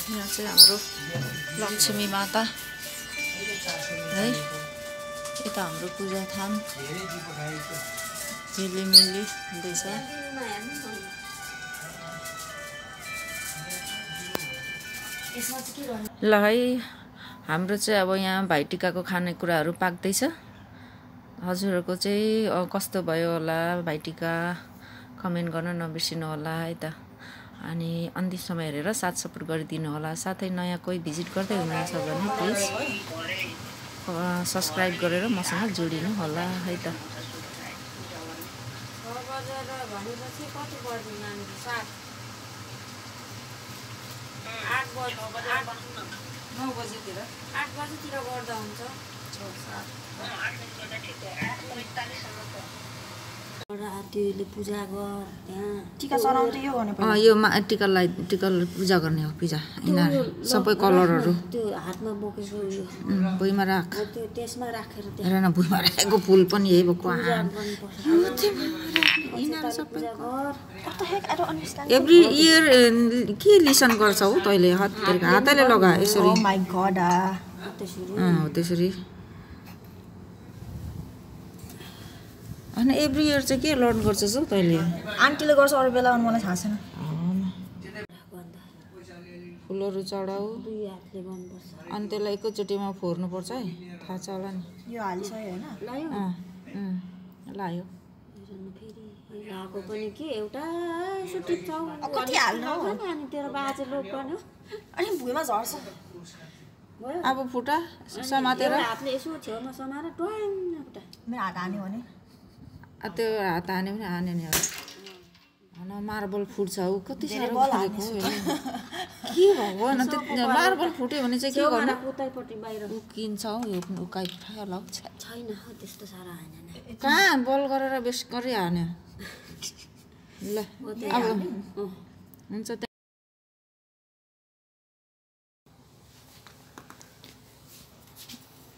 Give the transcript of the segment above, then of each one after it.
यहाँ चाहिँ हाम्रो लक्ष्मी माता है। यता हाम्रो पूजा थान झिलिमिली हुँदैछ। ल है हाम्रो चाहिँ अब यहाँ भाइटिकाको खानेकुराहरू पाक्दैछ। हजुरहरूको चाहिँ कस्तो भयो होला भाइटिका कमेन्ट गर्न नबिर्सिनु होला है त। अनि अन्तिमसम्म हेरेर साथ सपोर्ट गरिदिनु होला। साथै नयाँ कोही भिजिट गर्दै हुनुहुन्छ भने प्लिज सब्सक्राइब गरेर मसँग जोडिनु होला है त। आठ बजेतिर गर्दा हुन्छ। आरतीले पूजा गर त्यहाँ टीका चढाउनु त यो भने यो टीका पूजा गर्ने हो। पूजा यिनीहरू सबै कलरहरू त्यो हातमा बोकेको यो भुइँमा राख। त्यो त्यसमा राखेर हेर न भुइँमा राखेको फुल पनि यही भएको एभ्री इयर के लिसन गर्छौ तैँले? हातले लगा यसरी। त्यसरी अनि एभ्री इयर चाहिँ के लर्न गर्छस् हौ तैँले? आन्टीले गर्छ अरू बेला मलाई थाहा छैन। फुलहरू चढाऊ दुई हातले गर्नुपर्छ अनि त्यसलाई एकैचोटिमा फोर्नुपर्छ है। थाहा छ होला नि। यो हालिसक्यो हैन? लायो लायो फेरि लाको पनि के एउटा यसो टिप्छौ कति हाल्नु अनि तेरो बाजे लोक गर्नु अनि भुइँमा झर्छ। अब फुटा समातेर हातले यसो छेउमा समाएर ट्वाङ फुटा। मेरो हात हान्यो भने त्यो हात हान्यो भने हान्यो नि। अब मार्बल फुट्छ ऊ कति साह्रो फुटेको के भगवान्। त्यो मार्बल फुट्यो भने चाहिँ के गर्नु? उतैपट्टि बाहिर उकिन्छ हौ यो उकाइ खायो होला छैन त्यस्तो साह्रो हानेन। कहाँ बल गरेर बेस गरी हान्यो। ल अब हुन्छ।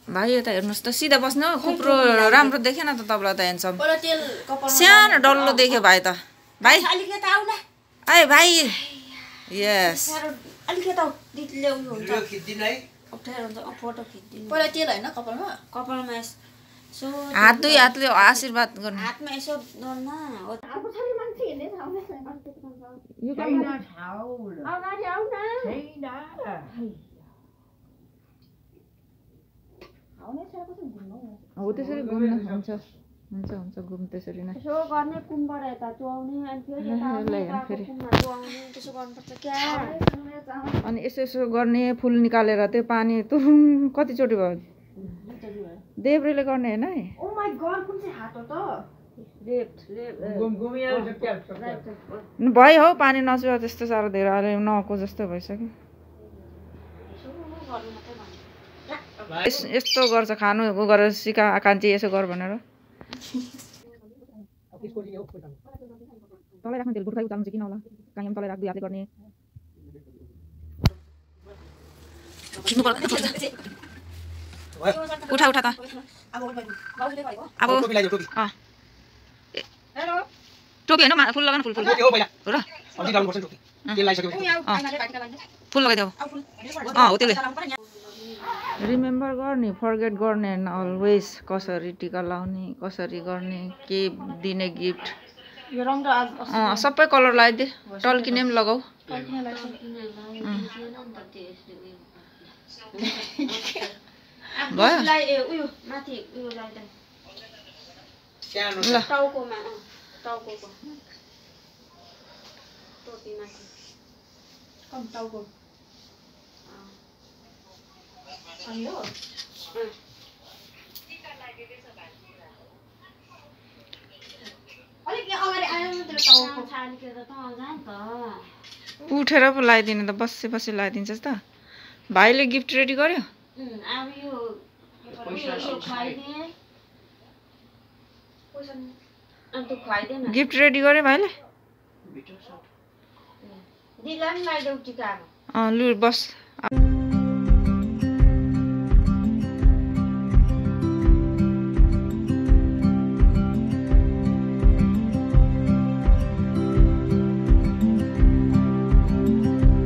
भाइ यता हेर्नुहोस् त सिधा बस्नु। कुप्रो राम्रो देखेन त तपाईँलाई त हेर्छौँ। सानो डल्लो देख्यो भाइ त। भाइ आए भाइ यस कपालमा हात दुई हातले आशीर्वाद गर्ने। हातमा यसो हो त्यसरी घुम्न हुन्छ हुन्छ हुन्छ घुम त्यसरी नै यसो गर्ने कुमबाट यता चुहाउने अनि फेरि त्यसो गर्नुपर्छ क्या। अनि यसो यसो गर्ने फुल निकालेर त्यो पानी तुरुङ कतिचोटि भयो? देब्रेले गर्ने होइन है। ओ माय गॉड कुन चाहिँ हात हो त? लेफ्ट भयो हौ पानी नचुहा त्यस्तो साह्रो धेरै अहिले नको जस्तो भइसक्यो। यस्तो गर्छ खानु गरेर सिका कान्छी यसो गर भनेर। तलै राख्नु तेल गुर्खाइ उचाल्नु चाहिँ किन होला? काहीँ पनि तलै राख दुई हातले गर्ने। उठा उठा त अब टोपी होइन फुल लगाउनु। फुल हो र फुल लगाइदेऊ। हो त्यसले रिमेम्बर गर्ने फर्गेट गर्ने एन्ड अलवेज कसरी टिका लाउने कसरी गर्ने के दिने गिफ्ट सबै कलर लगाइदिए। टल्किने पनि लगाऊ। भयो उठेर पो लगाइदिने त बसी बसी लगाइदिन्छस् त। भाइले गिफ्ट रेडी गर्यो। गिफ्ट रेडी गर्यो भाइले। लु बस।